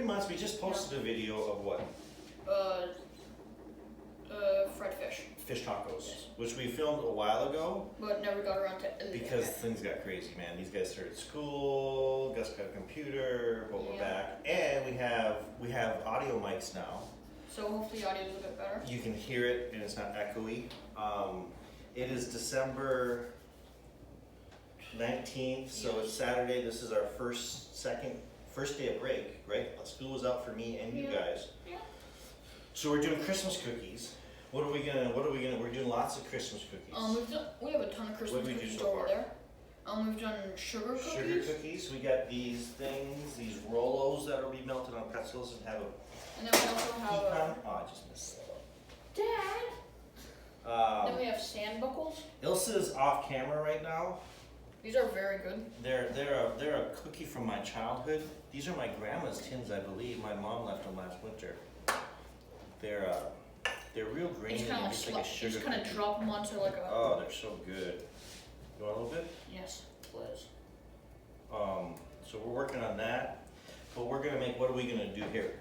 months. We just posted a video of what? Fried fish. Fish tacos, Yes. which we filmed a while ago. But never got around to Because things got crazy, man. These guys started school, Gus got a computer, but we're back. And we have audio mics now. So hopefully audio is a bit better. You can hear it and it's not echoey. It is December 19th, so it's Saturday. This is our first day of break, right? School was out for me and you guys. Yeah. So we're doing Christmas cookies. We're doing lots of Christmas cookies. We have a ton of Christmas cookies over there. We've done sugar cookies. Sugar cookies. We got these things, these Rolos that will be melted on pretzels and have a. And then we also have. Oh, I just missed that. Dad. Then we have sand buckles. Ilsa's off camera right now. These are very good. They're a cookie from my childhood. These are my grandma's tins, I believe. My mom left them last winter. They're real grainy. It's kind of like a sugar. You just kind of drop them onto like a. Oh, they're so good. You want a little bit? Yes, please. So we're working on that, but we're gonna make. What are we gonna do here?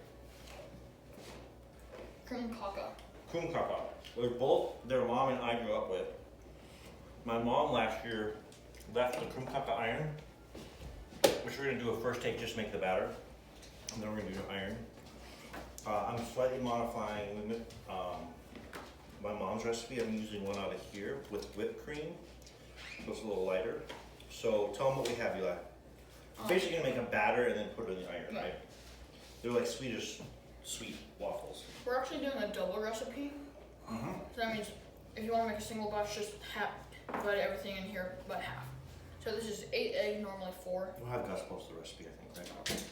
Krumkaka. Krumkaka. Their mom and I grew up with. My mom last year left the krumkaka iron, which we're gonna do a first take, just make the batter, and then we're gonna do the iron. I'm slightly modifying my mom's recipe. I'm using one out of here with whipped cream, so it's a little lighter. So tell them what we have, Eli. We're basically gonna make a batter and then put it in the iron, right? They're like sweet waffles. We're actually doing a double recipe. So that means if you want to make a single batch, just divide everything in here by half. So this is 8 eggs, normally 4. We'll have Gus post the recipe, I think, right?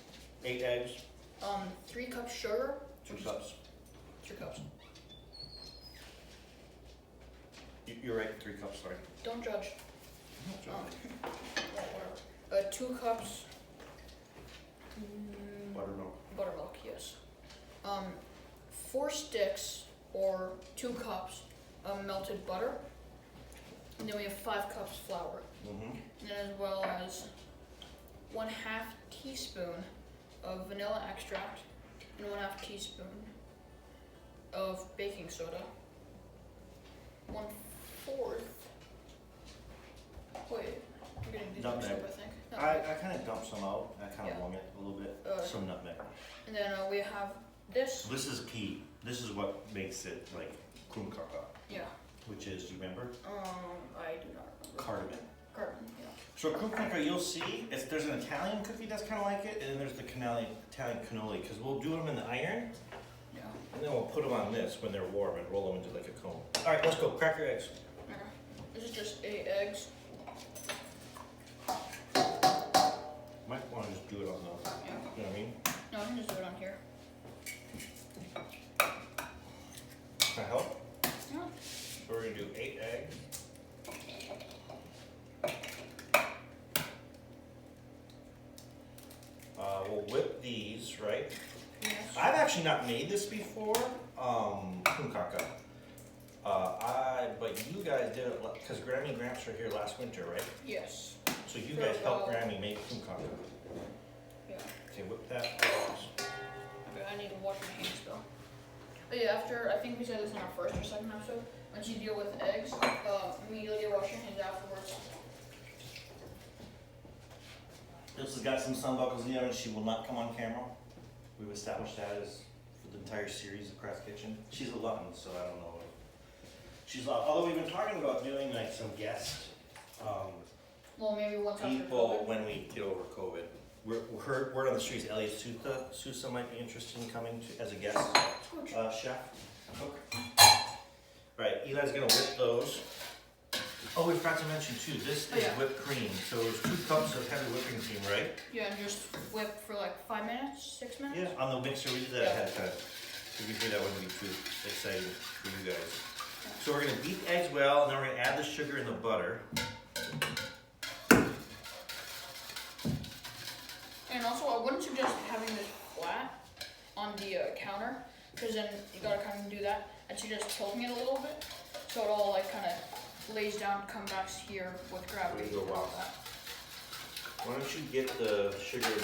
8 eggs. 3 cups sugar. 2 cups. 3 cups. You're right, 3 cups, sorry. Don't judge. Whatever. 2 cups. Buttermilk. Buttermilk, yes. 4 sticks or 2 cups of melted butter. And then we have 5 cups flour. And then as well as 1/2 teaspoon of vanilla extract and 1/2 teaspoon of baking soda. 1/4. Wait, I'm getting these mixed up, I think. I kind of dump some out. I kind of wrung it a little bit. Some nutmeg. And then we have this. This is key. This is what makes it like krumkaka. Yeah. Which is, do you remember? I do not remember. Cardamom. Cardamom, yeah. So krumkaka, you'll see, there's an Italian cookie that's kind of like it, and then there's the Italian cannoli, because we'll do them in the iron, and then we'll put them on this when they're warm and roll them into like a cone. All right, let's go. Crack your eggs. Okay. This is just 8 eggs. Might want to just do it on the, you know what I mean? No, I can just do it on here. Can I help? Yeah. So we're going to do 8 eggs. We'll whip these, right? Yes. I've actually not made this before, krumkaka. But you guys did it, because Grammy and Gramps were here last winter, right? Yes. So you guys helped Grammy make krumkaka. Yeah. Okay, whip that. Okay, I need to wash my hands though. But yeah, after, I think we said this in our first or second episode, once you deal with eggs, immediately wash your hands afterwards. Ilsa's got some sun buckles in the oven. She will not come on camera. We've established that as for the entire series of Craft Kitchen. She's a glutton, so I don't know. She's although we've been talking about doing like some guest Well, maybe once after people COVID. when we get over COVID. We're heard word on the streets. Elliot Sousa might be interested in coming as a guest chef, cook. Right, Eli's gonna whip those. Oh, we forgot to mention too, this is whipped cream. So it's 2 cups of heavy whipping cream, right? Yeah, and just whip for like 5 minutes, 6 minutes? Yeah, on the mixer we did that ahead of time. So we figured that wouldn't be too exciting for you guys. So we're gonna beat the eggs well, and then we're gonna add the sugar and the butter. And also, I wouldn't suggest having this flat on the counter, because then you gotta kind of do that. I'd suggest tilting it a little bit, so it all like kind of lays down, come back here with gravity. There you go, wow. Why don't you get the sugar in the...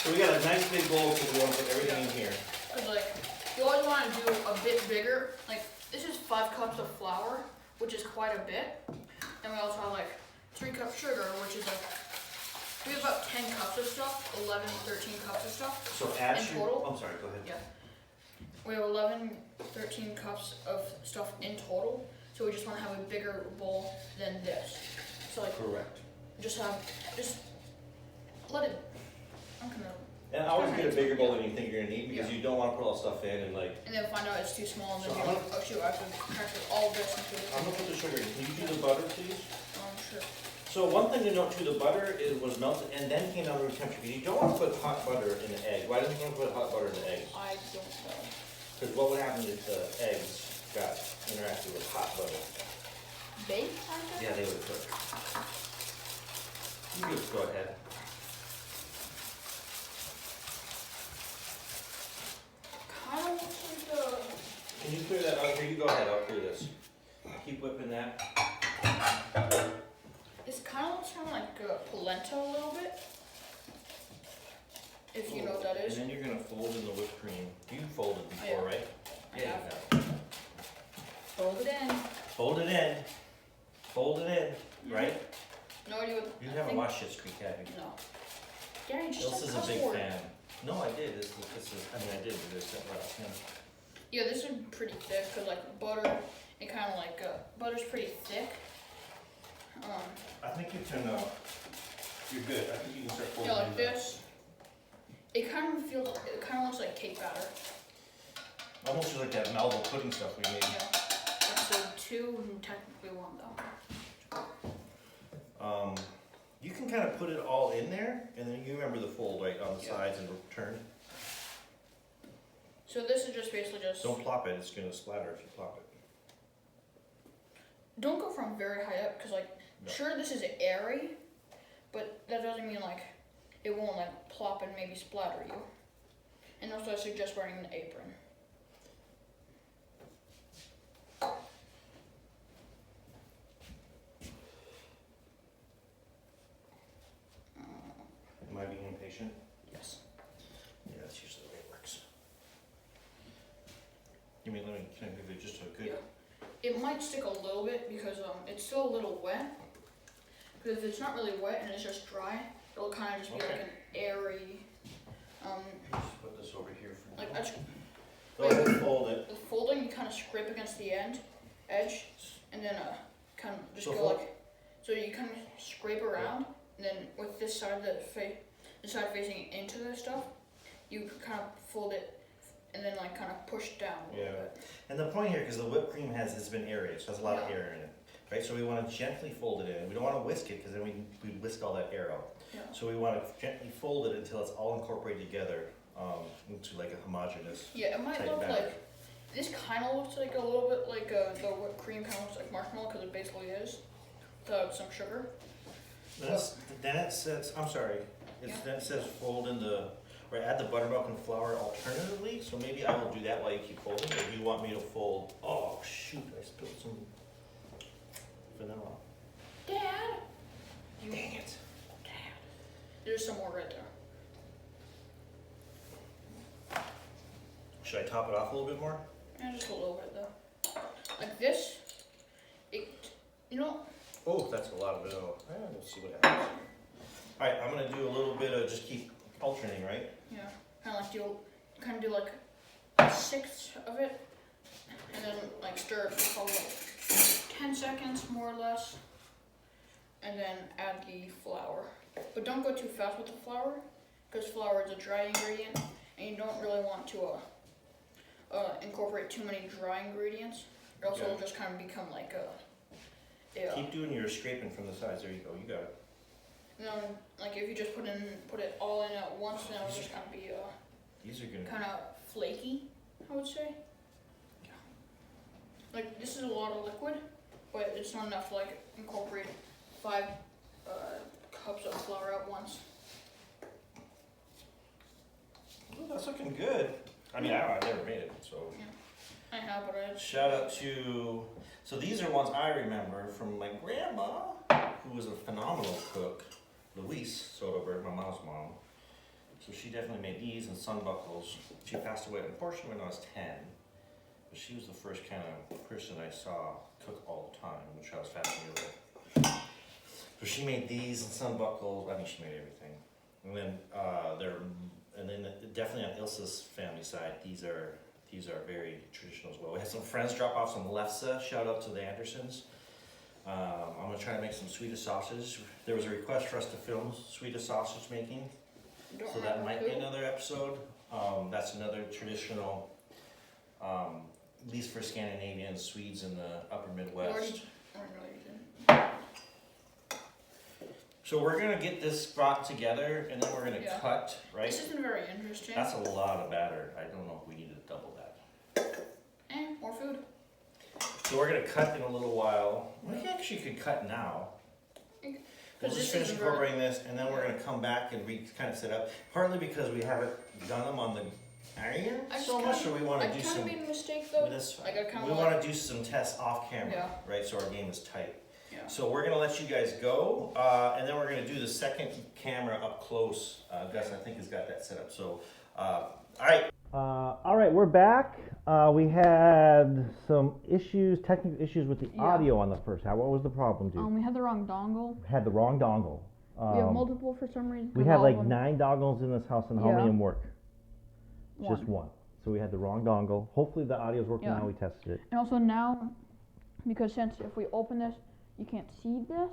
So we got a nice big bowl because we want to put everything in here. Cause like, you always want to do a bit bigger. Like, this is 5 cups of flour, which is quite a bit. And we also have like 3 cups sugar, which is like, we have about 10 cups of stuff, 11, 13 cups of stuff. So add in total. I'm sorry, go ahead. Yeah. We have 11, 13 cups of stuff in total. So we just want to have a bigger bowl than this. So like, Correct. just let it, I'm gonna. And always get a bigger bowl than you think you're gonna need because you don't want to put all stuff in and like. And then find out it's too small and then So you're like, oh shoot, I have to crack all this into this. I'm gonna put the sugar in. Can you do the butter, please? Sure. So one thing to note too, the butter was melted and then came down to room temperature. You don't want to put hot butter in the egg. Why don't you want to put hot butter in the eggs? I don't know. Because what would happen if the eggs got interacted with hot butter? Baked, I guess? Yeah, they would cook. You just go ahead. Kind of looks like Can you clear that out? Here, you go ahead, I'll clear this. Keep whipping that. this kind of looks kind of like polenta a little bit. If you know what that is. And then you're gonna fold in the whipped cream. You folded before, Yeah. right? I Yeah, have. you have. Fold it in. Fold it in. Fold it in, right? No idea what. You I haven't think- watched Shit's Creek, have you? No. Gary, just This said is a cuss big word. fan. No, I did. This is, I mean, I did, but this is him. Yeah, this is pretty thick because like butter, it kind of like butter's pretty thick. I think you can, you're good. I think you can start folding Yeah, like in this. It kind of looks like cake batter. Almost just like that Melville pudding stuff we made. Yeah. Episode 2 and technically 1 though. You can kind of put it all in there, and then you remember the fold right on the sides and turn. So this is just basically just. Don't plop it, it's gonna splatter if you plop it. Don't go from very high up because like No. sure this is airy, but that doesn't mean like it won't like plop and maybe splatter you. And also I suggest wearing an apron. Am I being impatient? Yes. Yeah, that's usually the way it works. Can I give it just a good? Yeah. It might stick a little bit because it's still a little wet. Because if it's not really wet and it's just dry, it'll kind of just be like an airy. Just put this over here for Like now. I just, Go ahead and fold it. the folding, you kind of scrape against the edge, and then kind of just So go fold- like. So you kind of scrape around, and then with this side the side facing into the stuff, you kind of fold it, and then like kind of push down a little bit. And the point here, because the whipped cream has been airy, so it has a lot of air in it, right? So we want to gently fold it in. We don't want to whisk it, because then we whisk all that air out. Yeah. So we want to gently fold it until it's all incorporated together into like a homogeneous. Yeah, it might Type look batter. like. This kind of looks like a little bit like the whipped cream kind of looks like marshmallow because it basically is. Without some sugar. Then it says, I'm sorry, then it says fold in the, or add the buttermilk and flour alternatively, so maybe I will do that while you keep folding, or do you want me to fold, oh shoot, I spilled some vanilla. Dad! Dang it. Dad. There's some more right there. Should I top it off a little bit more? Yeah, just a little bit though. Like this, you know. Oh, that's a lot of vanilla. Let's see what happens. Alright, I'm gonna do a little bit of, just keep alternating, right? Yeah, kind of do like a sixth of it, and then like stir it for probably like 10 seconds more or less, and then add the flour. But don't go too fast with the flour, because flour is a dry ingredient, and you don't really want to incorporate too many dry ingredients, or else it'll just kind of become like a. Keep doing your scraping from the sides. There you go. You got it. And then, like if you just put it all in at once, then it'll just kind of be These are gonna. kind of flaky, I would say. Yeah. Like this is a lot of liquid, but it's not enough to like incorporate 5 cups of flour at once. Oh, that's looking good. I mean, I've never made it, so. Yeah, I have, but I Shout out to, so these are ones I remember from my grandma, who was a phenomenal cook, Louise Soderbergh, my mom's mom. So she definitely made these and sun buckles. She passed away unfortunately when I was 10. But she was the first kind of person I saw cook all the time, which I was fascinated with. So she made these and sun buckles. I mean, she made everything. And then definitely on Ilsa's family side, these are very traditional as well. We had some friends drop off some lefse. Shout out to the Andersons. I'm gonna try to make some Swedish sausage. There was a request for us to film Swedish sausage making, so that might be another episode. That's another traditional, at least for Scandinavian Swedes in the upper Midwest. So we're gonna get this brought together and then we're gonna cut, right? This isn't very interesting. That's a lot of batter. I don't know if we need to double that. More food. So we're gonna cut in a little while. We actually could cut now. We'll just finish incorporating this and then we're gonna come back and kind of set up. Partly because we haven't done them on the iron so much, so we wanna do some. I made a mistake though. We wanna do some tests off camera, right? So our game is tight. Yeah. So we're gonna let you guys go, and then we're gonna do the second camera up close. Gus, I think, has got that set up. So, all right. All right, we're back. We had some technical issues with the audio on the first half. What was the problem, dude? We had the wrong dongle. Had the wrong dongle. We have multiple for some reason. We had like 9 dongles in this house, and how many of them work? One. Just one. So we had the wrong dongle. Hopefully the audio's working now. We tested it. And also now, because since if we open this, you can't see this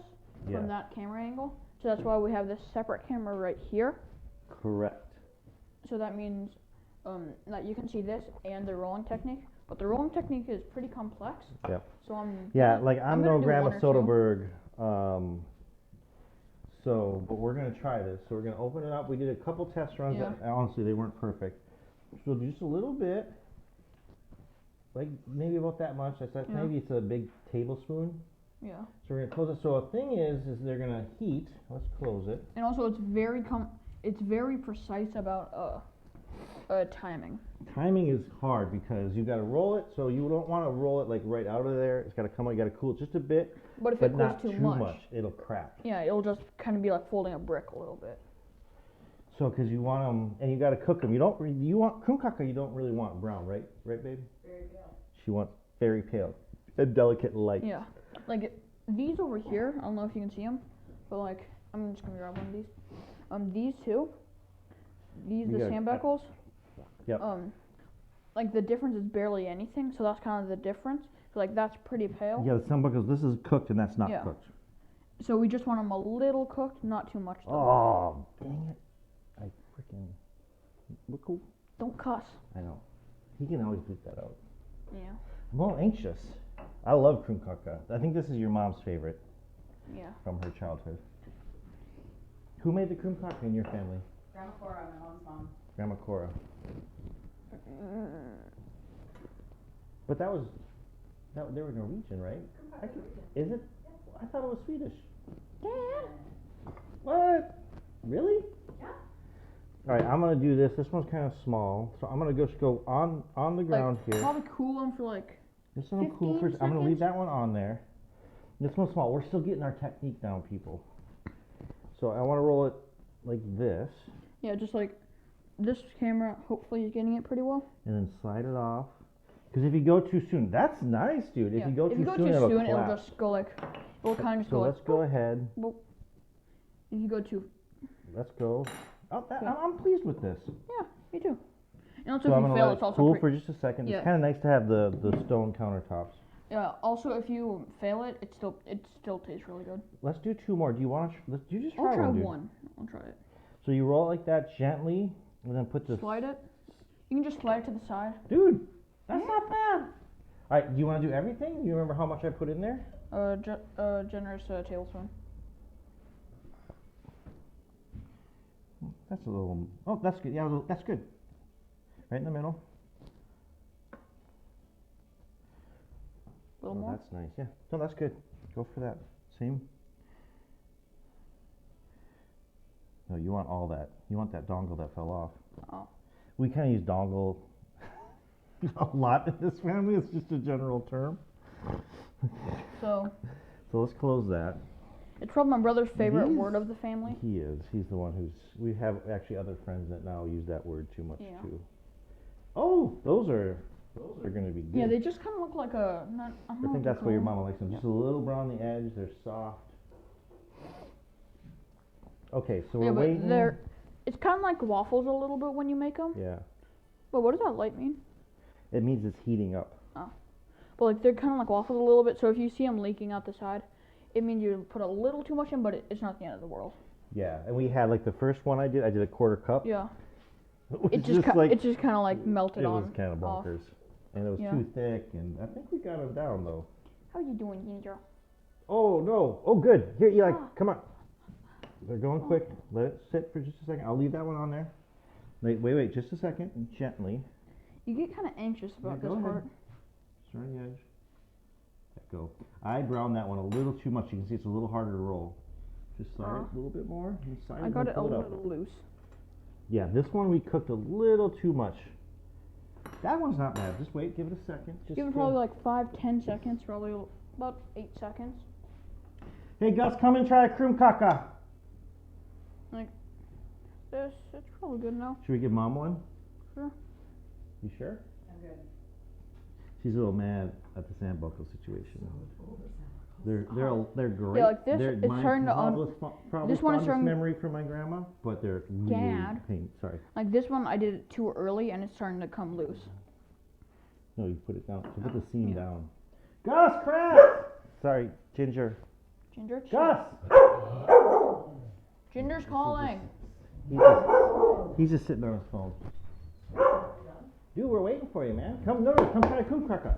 from that camera angle. So that's why we have this separate camera right here. Correct. So that means that you can see this and the rolling technique. But the rolling technique is pretty complex. Yep. So I'm no Grandma Soderbergh. But we're gonna try this. So we're gonna open it up. We did a couple test runs. That, honestly, they weren't perfect. So just a little bit, like maybe about that much. I said maybe it's a big tablespoon. Yeah. So we're gonna close it. So a thing is they're gonna heat. Let's close it. And also, it's very precise about timing. Timing is hard because you got to roll it. So you don't want to roll it like right out of there. It's got to come out. You got to cool it just a bit. But if it cools not too much, it'll crack. Yeah, it'll just kind of be like folding a brick a little bit. So because you want them, and you got to cook them. You want krumkaka. You don't really want brown, right? Right, babe? Very pale. She wants very pale, a delicate light. Yeah. Like these over here, I don't know if you can see them, but like I'm just gonna grab one of these. These two, the sandbuckles. Yep. Like the difference is barely anything, so that's kind of the difference. So like that's pretty pale. Yeah, the sandbuckles. This is cooked and that's not cooked. So we just want them a little cooked, not too much. Though. Oh, dang it! I freaking. Look cool. Don't cuss. I know. He can always beat that out. Yeah. I'm a little anxious. I love krumkaka. I think this is your mom's favorite. Yeah. From her childhood. Who made the krumkaka in your family? Grandma Cora, my mom's mom. Grandma Cora. But they were Norwegian, right? Is it? I thought it was Swedish. Dad. What? Really? Yeah. All right, I'm gonna do this. This one's kind of small, so I'm gonna just go on the ground here. Probably cool them for like. This one will cool first. I'm gonna leave that one on there. This one's small. We're still getting our technique down, people. So I want to roll it like this. Yeah, just like this camera. Hopefully, is getting it pretty well. And then slide it off. Because if you go too soon, that's nice, dude. If you go too soon, it'll just go like. It'll kind of just so go. Let's go ahead. Well, if you go too. Let's go. Oh, I'm pleased with this. Yeah, me too. And also, so if you fail, it's also cool for just a second. Yeah. It's kind of nice to have the stone countertops. Yeah. Also, if you fail it, it still tastes really good. Let's do 2 more. Do you want to? You just try I'll try one. I'll try it. So you roll it like that gently, and then put the. Slide it. You can just slide it to the side. Dude, that's not bad. All right. Do you want to do everything? Do you remember how much I put in there? Generous tablespoon. That's a little. Oh, that's good. Yeah, that's good. Right in the middle. A little more? That's nice. Yeah. No, that's good. Go for that. Same. No, you want all that. You want that dongle that fell off. Oh. We kind of use dongle a lot in this family. It's just a general term. So let's close that. It's probably my brother's favorite These- word of the family. He is. He's the one who's. We have actually other friends that now use that word too much Yeah. too. Oh, those are going to be good. Yeah, they just kind of look like a. Not, I don't know I think what to that's why your call mama likes them. Just a little brown on the edge. They're soft. Okay, so them. Yeah, we're but waiting. they're. It's kind of like waffles a little bit when you make them. Yeah, But what does that light mean? it means it's heating up. But like they're kind of like waffles a little bit. So if you see them leaking out the side, it means you put a little too much in, but it's not the end of the world. Yeah, and we had like the first one I did a quarter cup. Yeah. Which It is just like, it just kind of like melted it on. was kind of off. bonkers, and it was Yeah. too thick, and I think we got it down though. How you doing, Ginger? Oh no! Oh good. Here, Eli, Ah. come on. They're going quick. Let it sit for just a second. I'll leave that one on there. Wait, just a second. Gently. You get kind of anxious about Yeah, go this ahead. part. Start on the edge. Let go. I browned that one a little too much. You can see it's a little harder to roll. Just slide it a little bit more. I got it a little loose. Yeah, this one we cooked a little too much. That one's not bad. Just wait. Give it a second. Just Give it probably like 5-10 seconds. Probably about 8 seconds. Hey Gus, come and try a krumkaka. It's probably good now. Should we give Mom one? Sure. You sure? I'm good. She's a little mad at the Sambuckle situation. They're great. Yeah, like this, They're it's my starting to probably this one is fondest starting- memory from my grandma, but they're really Dad. pain. Sorry. Like this one, I did it too early, and it's starting to come loose. No, you put it down. So put the seam Yeah. down. Gus, crap! Sorry, Ginger. Ginger, chill. Gus! Ginger's calling. He's just sitting on his phone. Dude, we're waiting for you, man. Come try a krumkaka.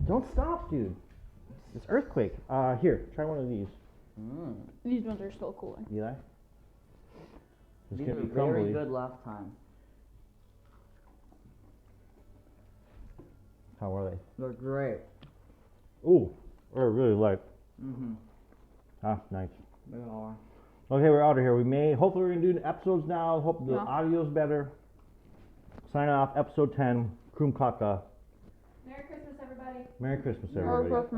Don't stop, dude. It's earthquake. Here, try one of these. These ones are still cooling. Eli? It's These gonna were be crumbly. very good last time. How are they? They're great. Ooh, they're really light. Mm-hmm. Ah, nice. They are. Okay, we're out of here. Hopefully we're gonna do the episodes now. Hope the Yeah. audio's better. Sign off, episode 10, krumkaka. Merry Christmas, everybody. Merry Christmas, Merry everybody. Christmas.